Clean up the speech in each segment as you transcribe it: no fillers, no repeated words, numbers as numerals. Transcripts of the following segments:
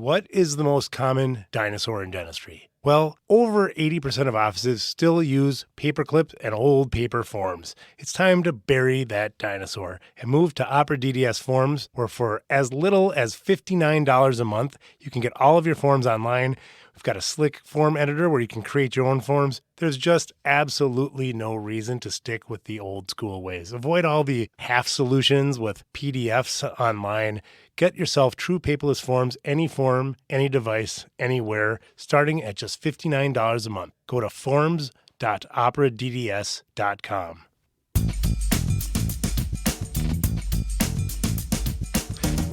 What is the most common dinosaur in dentistry? Well, over 80% of offices still use paper clips and old paper forms. It's time to bury that dinosaur and move to Opera DDS Forms, where for as little as $59 a month, you can get all of your forms online. We've got a slick form editor where you can create your own forms. There's just absolutely no reason to stick with the old school ways. Avoid all the half solutions with PDFs online. Get yourself true paperless forms, any form, any device, anywhere, starting at just $59 a month. Go to forms.operadds.com.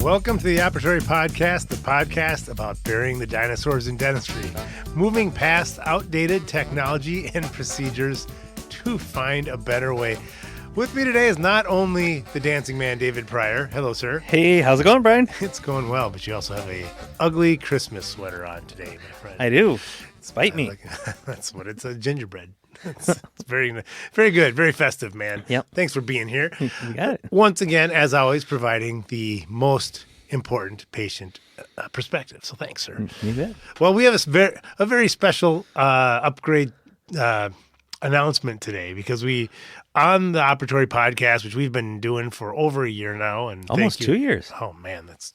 Welcome to the Operatory podcast, the podcast about burying the dinosaurs in dentistry, moving past outdated technology and procedures to find a better way. With me today is not only the dancing man, David Pryor. Hello, sir. Hey, how's it going, Bryan? It's going well, but you also have a ugly Christmas sweater on today, my friend. I do. Spite me. That's what it's a gingerbread. It's very, very good, very festive, man. Yep. Thanks for being here. You got it. Once again, as always, providing the most important patient perspective. So thanks, sir. You bet. Well, we have a very special upgrade announcement today because we, on the Operatory podcast, which we've been doing for over a year now, and Almost 2 years. Oh man, that's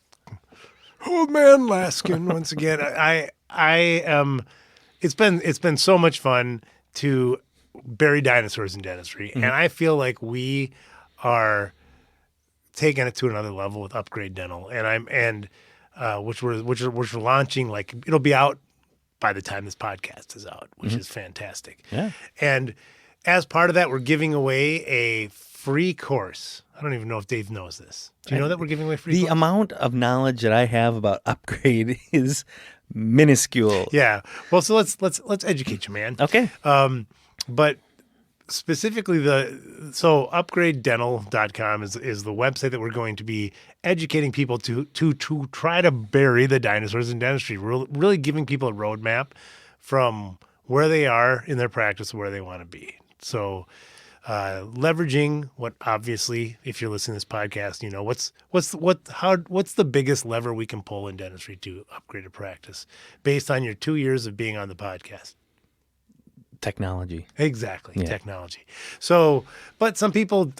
old man Laskin once again. I am. It's been so much fun to bury dinosaurs in dentistry, and I feel like we are taking it to another level with Upgrade Dental, which we're launching. Like, it'll be out by the time this podcast is out, which is fantastic. Yeah. And as part of that, we're giving away a free course. I don't even know if Dave knows this. Do you know that we're giving away free The course? amount of knowledge that I have about Upgrade is minuscule. Yeah. Well, so let's educate you, man. Okay. But specifically, upgradedental.com is the website that we're going to be educating people to try to bury the dinosaurs in dentistry, really giving people a roadmap from where they are in their practice to where they want to be. So leveraging what, obviously, if you're listening to this podcast, you know, what's the biggest lever we can pull in dentistry to upgrade a practice based on your 2 years of being on the podcast. Technology. Exactly. Yeah. Technology. So, but some people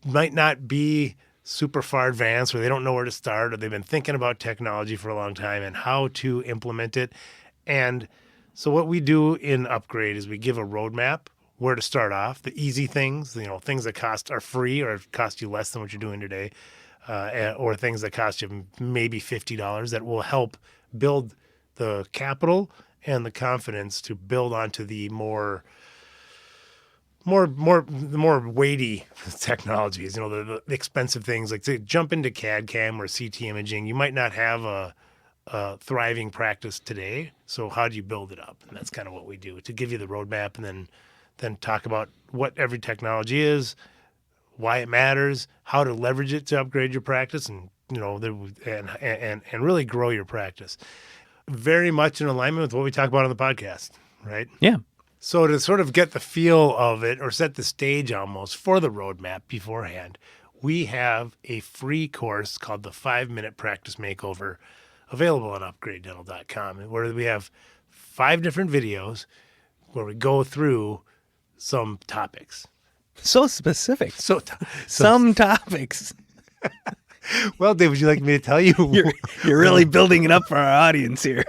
might not be super far advanced, or they don't know where to start, or they've been thinking about technology for a long time and how to implement it. And so what we do in Upgrade is we give a roadmap where to start off, the easy things, things that are free or cost you less than what you're doing today, or things that cost you maybe $50 that will help build the capital and the confidence to build onto the more weighty technologies, the expensive things, like to jump into CAD/CAM or CT imaging. You might not have a thriving practice today, so how do you build it up? And that's kind of what we do, to give you the roadmap, and then talk about what every technology is, why it matters, how to leverage it to upgrade your practice, and and really grow your practice. Very much in alignment with what we talk about on the podcast, right? Yeah. So to sort of get the feel of it, or set the stage almost for the roadmap beforehand, we have a free course called the 5-Minute Practice Makeover, available on upgradedental.com, where we have 5 different videos where we go through some topics. So specific. Some topics. Well, Dave, would you like me to tell you? You're really building it up for our audience here.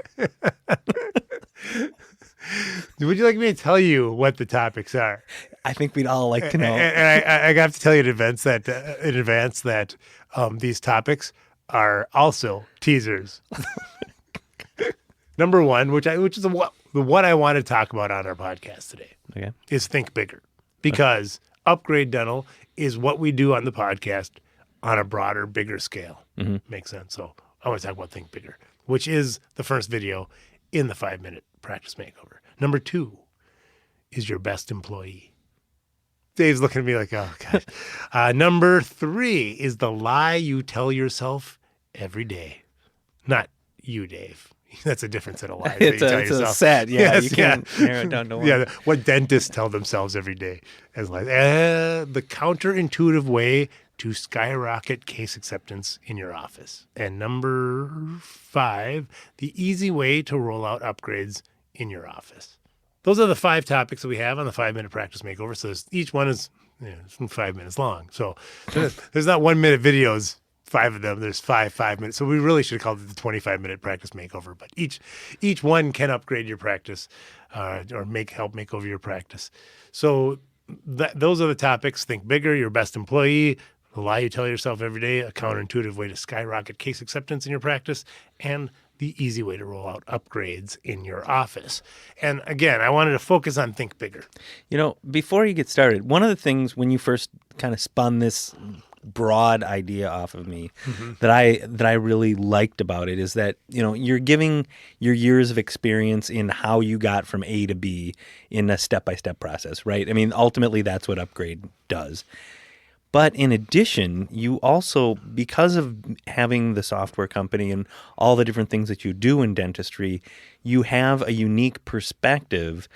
Would you like me to tell you what the topics are? I think we'd all like to know. And I have to tell you in advance that these topics are also teasers. Number one, which is the what I want to talk about on our podcast today, Okay. is think bigger, because Upgrade Dental is what we do on the podcast on a broader, bigger scale. Makes sense. So I want to talk about think bigger, which is the first video in the 5-Minute Practice Makeover. Number 2 is your best employee. Dave's looking at me like, oh, gosh. Number 3 is the lie you tell yourself every day. Not you, Dave. That's a different set of lies. It's a set. Yeah, Yes, you can't narrow it down to one. Yeah, what dentists tell themselves every day as lies. The counterintuitive way to skyrocket case acceptance in your office. And number 5, the easy way to roll out upgrades in your office. Those are the 5 topics that we have on the 5-minute practice makeover. So each one is 5 minutes long. So there's not 1-minute videos, 5 of them. There's 5 minutes. So we really should have called it the 25-minute practice makeover. But each one can upgrade your practice or help make over your practice. So those are the topics. Think bigger, your best employee, the lie you tell yourself every day, a counterintuitive way to skyrocket case acceptance in your practice, and the easy way to roll out upgrades in your office. And again, I wanted to focus on think bigger. Before you get started, one of the things when you first kind of spun this broad idea off of me that I really liked about it is that, you're giving your years of experience in how you got from A to B in a step-by-step process, right? I mean, ultimately that's what Upgrade does. But in addition, you also, because of having the software company and all the different things that you do in dentistry, you have a unique perspective,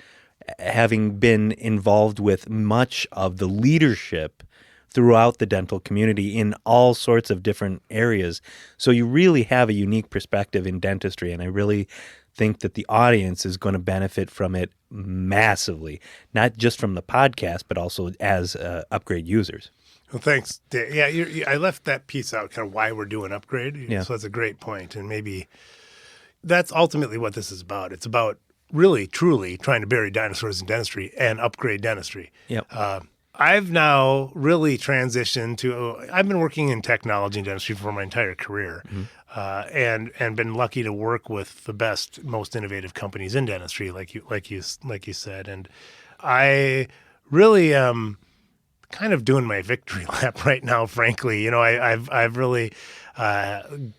having been involved with much of the leadership throughout the dental community in all sorts of different areas. So you really have a unique perspective in dentistry, and I really think that the audience is going to benefit from it massively, not just from the podcast, but also as Upgrade users. Well, thanks, Dave. Yeah, I left that piece out, kind of why we're doing Upgrade. Yeah. So that's a great point. And maybe that's ultimately what this is about. It's about really, truly trying to bury dinosaurs in dentistry and upgrade dentistry. Yep. I've now really transitioned to, I've been working in technology and dentistry for my entire career, and been lucky to work with the best, most innovative companies in dentistry, like you said. And I really am kind of doing my victory lap right now, frankly. I've really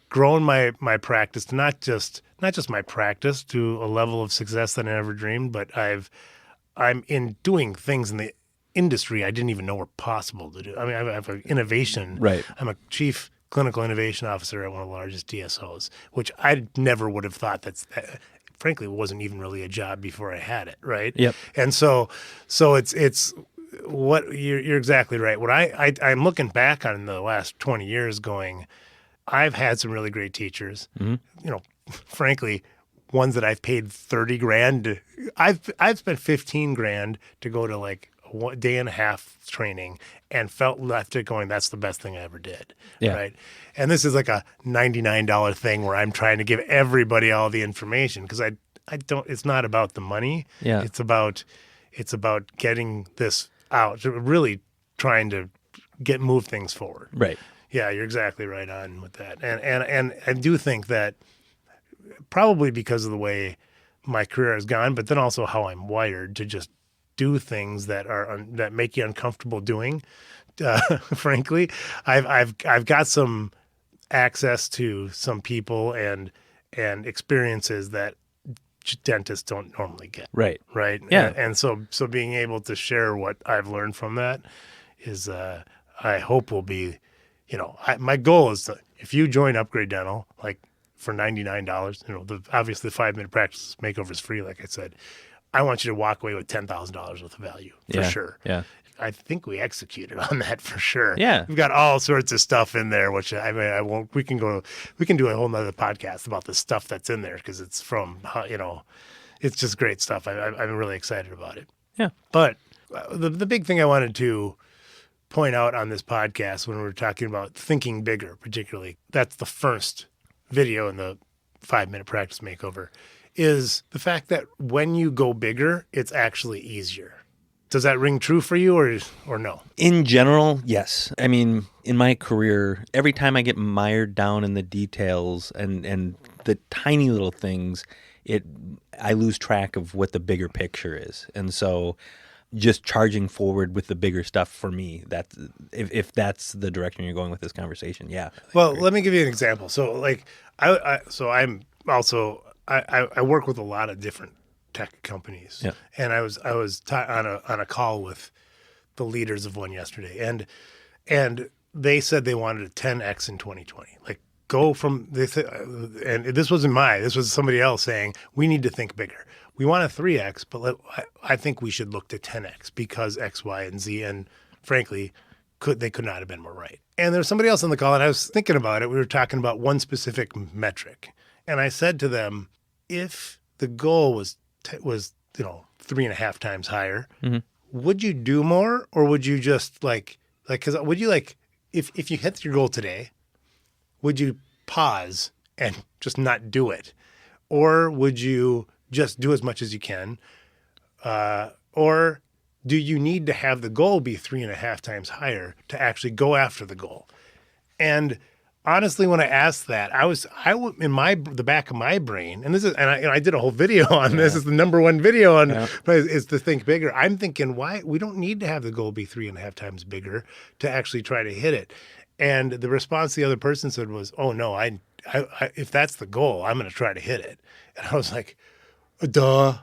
grown my practice to not just my practice to a level of success that I never dreamed, but I'm in doing things in the industry I didn't even know were possible to do. I mean, I have an innovation. Right. I'm a chief clinical innovation officer at one of the largest DSOs, which I never would have thought frankly, wasn't even really a job before I had it. Right. Yep. And so it's what you're exactly right. What I'm looking back on in the last 20 years going, I've had some really great teachers, frankly, ones that I've paid $30,000. I've spent $15,000 to go to like a day and a half training and felt left it going, that's the best thing I ever did. Yeah. Right. And this is like a $99 thing where I'm trying to give everybody all the information because I don't, it's not about the money. Yeah. It's about getting this out, really trying to move things forward. Right. Yeah, you're exactly right on with that. And I do think that probably because of the way my career has gone, but then also how I'm wired to just do things that make you uncomfortable doing. Frankly, I've got some access to some people and experiences that dentists don't normally get. Right. Right. Yeah. And so being able to share what I've learned from that is, I hope will be, my goal is to, if you join Upgrade Dental, like for $99, obviously the 5-minute practice makeover is free. Like I said, I want you to walk away with $10,000 worth of value for sure. Yeah. I think we executed on that for sure. Yeah. We've got all sorts of stuff in there, which I won't, we can do a whole nother podcast about the stuff that's in there because it's from, it's just great stuff. I'm really excited about it. Yeah. But the big thing I wanted to point out on this podcast when we're talking about thinking bigger, particularly, that's the first video in the 5-minute practice makeover, is the fact that when you go bigger, it's actually easier. Does that ring true for you or no? In general, yes. I mean, in my career, every time I get mired down in the details and the tiny little things, I lose track of what the bigger picture is. And so just charging forward with the bigger stuff for me, that's if that's the direction you're going with this conversation, yeah. Well, let me give you an example. So like I work with a lot of different tech companies. Yeah. And I was on a call with the leaders of one yesterday, and they said they wanted a 10x in 2020. Like go from this, and this was somebody else saying we need to think bigger. We want a 3x, but I think we should look to 10x because X, Y, and Z, and frankly, they could not have been more right. And there was somebody else on the call, and I was thinking about it. We were talking about one specific metric, and I said to them, if the goal was 3.5 times higher, would you do more, or would you just because would you if you hit your goal today, would you pause and just not do it, or would you just do as much as you can, or do you need to have the goal be 3.5 times higher to actually go after the goal? And honestly, when I asked that, I in the back of my brain, and I did a whole video on this. It's the number one video on is to think bigger. I'm thinking, why we don't need to have the goal be 3.5 times bigger to actually try to hit it. And the response the other person said was, "Oh no, I if that's the goal, I'm going to try to hit it." And I was like, duh.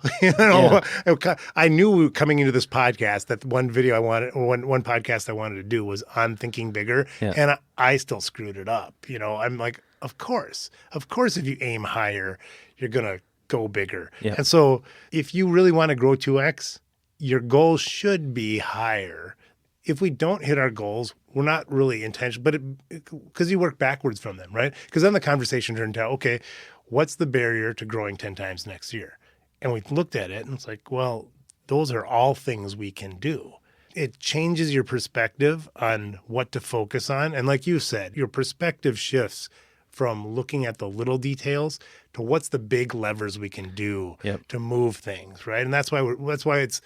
I knew coming into this podcast that one podcast I wanted to do was on thinking bigger, and I still screwed it up. I'm like, of course, if you aim higher, you're gonna go bigger. And so, if you really want to grow 2x, your goal should be higher. If we don't hit our goals, we're not really intentional, but because you work backwards from them, right? Because then the conversation turned out, okay, what's the barrier to growing 10 times next year? And we looked at it and it's like, well, those are all things we can do. It changes your perspective on what to focus on. And like you said, your perspective shifts from looking at the little details to what's the big levers we can do to move things, right? And that's why it's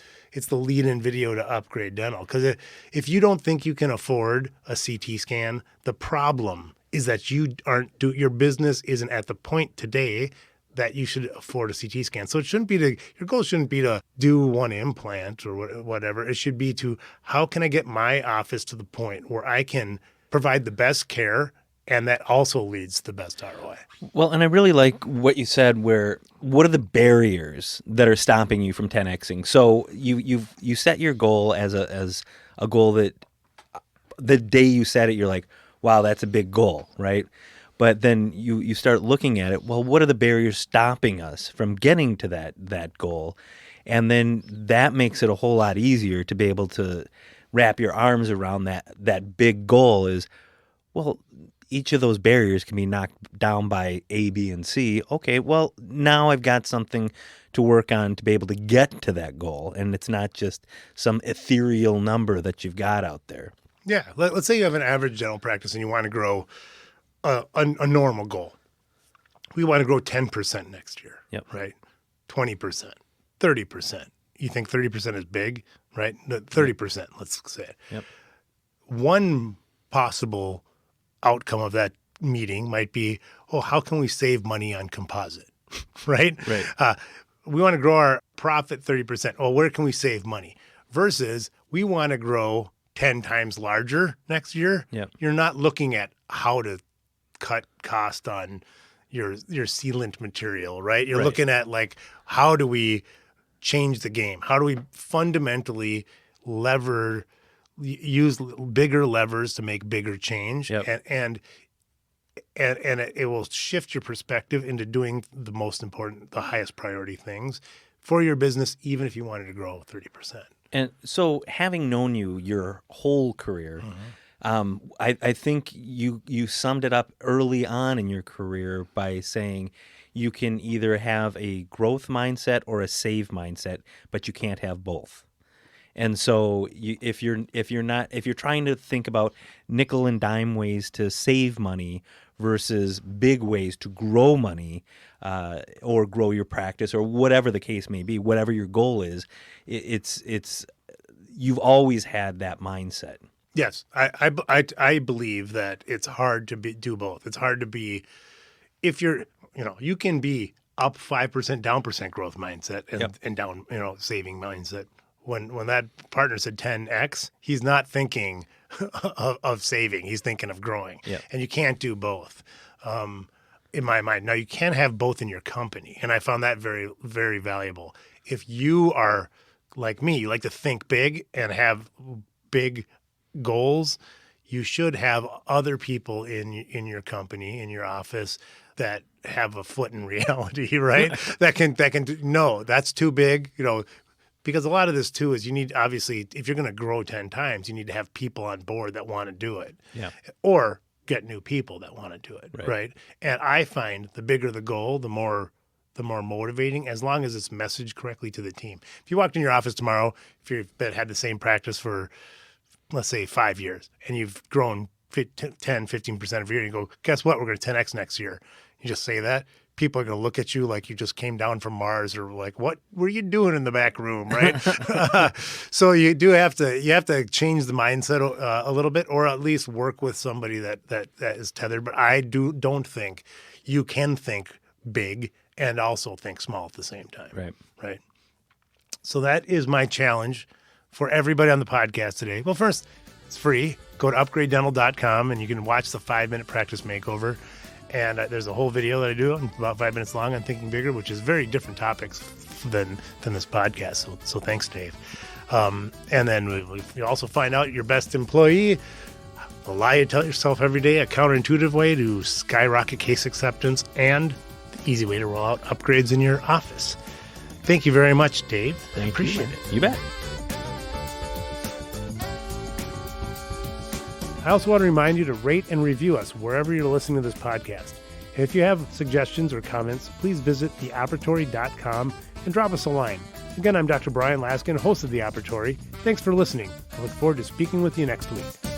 the lead-in video to Upgrade Dental. Because if you don't think you can afford a CT scan, the problem is that your business isn't at the point today that you should afford a CT scan. So your goal shouldn't be to do one implant or whatever. It should be to, how can I get my office to the point where I can provide the best care, and that also leads to the best ROI. Well, and I really like what you said, what are the barriers that are stopping you from 10xing? So you set your goal as a goal that the day you set it, you're like, wow, that's a big goal, right? But then you start looking at it, well, what are the barriers stopping us from getting to that goal? And then that makes it a whole lot easier to be able to wrap your arms around that big goal is, well, each of those barriers can be knocked down by A, B, and C. Okay, well, now I've got something to work on to be able to get to that goal. And it's not just some ethereal number that you've got out there. Yeah, let's say you have an average dental practice and you want to grow a normal goal. We want to grow 10% next year, right? 20%, 30%. You think 30% is big, right? 30%, let's say it. Yep. One possible outcome of that meeting might be, how can we save money on composite, right? Right. We want to grow our profit 30%. Well, where can we save money? Versus we want to grow 10 times larger next year. Yep. You're not looking at how to cut cost on your sealant material, right? You're looking at how do we change the game? How do we fundamentally use bigger levers to make bigger change? And it will shift your perspective into doing the highest priority things for your business, even if you wanted to grow 30%. And so, having known you your whole career, I think you summed it up early on in your career by saying you can either have a growth mindset or a save mindset, but you can't have both. And so, if you're trying to think about nickel and dime ways to save money versus big ways to grow money, or grow your practice, or whatever the case may be, whatever your goal is, it's you've always had that mindset. Yes, I believe that it's hard to do both. It's hard to be, if you can be up 5%, down % growth mindset and down, saving mindset. When that partner said 10x, he's not thinking of saving. He's thinking of growing. Yep. And you can't do both, in my mind. Now, you can have both in your company, and I found that very, very valuable. If you are like me, you like to think big and have big goals, you should have other people in your company, in your office, that have a foot in reality, right? that can no, that's too big. Because a lot of this too is you need, obviously, if you're going to grow 10 times, you need to have people on board that want to do it. Yeah. Or get new people that want to do it. Right. Right. And I find the bigger the goal, the more motivating, as long as it's messaged correctly to the team. If you walked in your office tomorrow, if you've had the same practice for, let's say, 5 years, and you've grown 10, 15% every year, you go, guess what? We're going to 10X next year. You just say that. People are going to look at you like you just came down from Mars, or like, what were you doing in the back room, right? So you have to change the mindset a little bit, or at least work with somebody that is tethered. But I don't think you can think big and also think small at the same time. Right. So that is my challenge for everybody on the podcast today. Well, first, it's free. Go to upgradedental.com and you can watch the 5-minute practice makeover. And there's a whole video that I do, about 5 minutes long, on thinking bigger, which is very different topics than this podcast. So thanks, Dave. And then you also find out your best employee, a lie you tell yourself every day, a counterintuitive way to skyrocket case acceptance, and the easy way to roll out upgrades in your office. Thank you very much, Dave. I appreciate it. You bet. I also want to remind you to rate and review us wherever you're listening to this podcast. And if you have suggestions or comments, please visit theoperatory.com and drop us a line. Again, I'm Dr. Bryan Laskin, host of The Operatory. Thanks for listening. I look forward to speaking with you next week.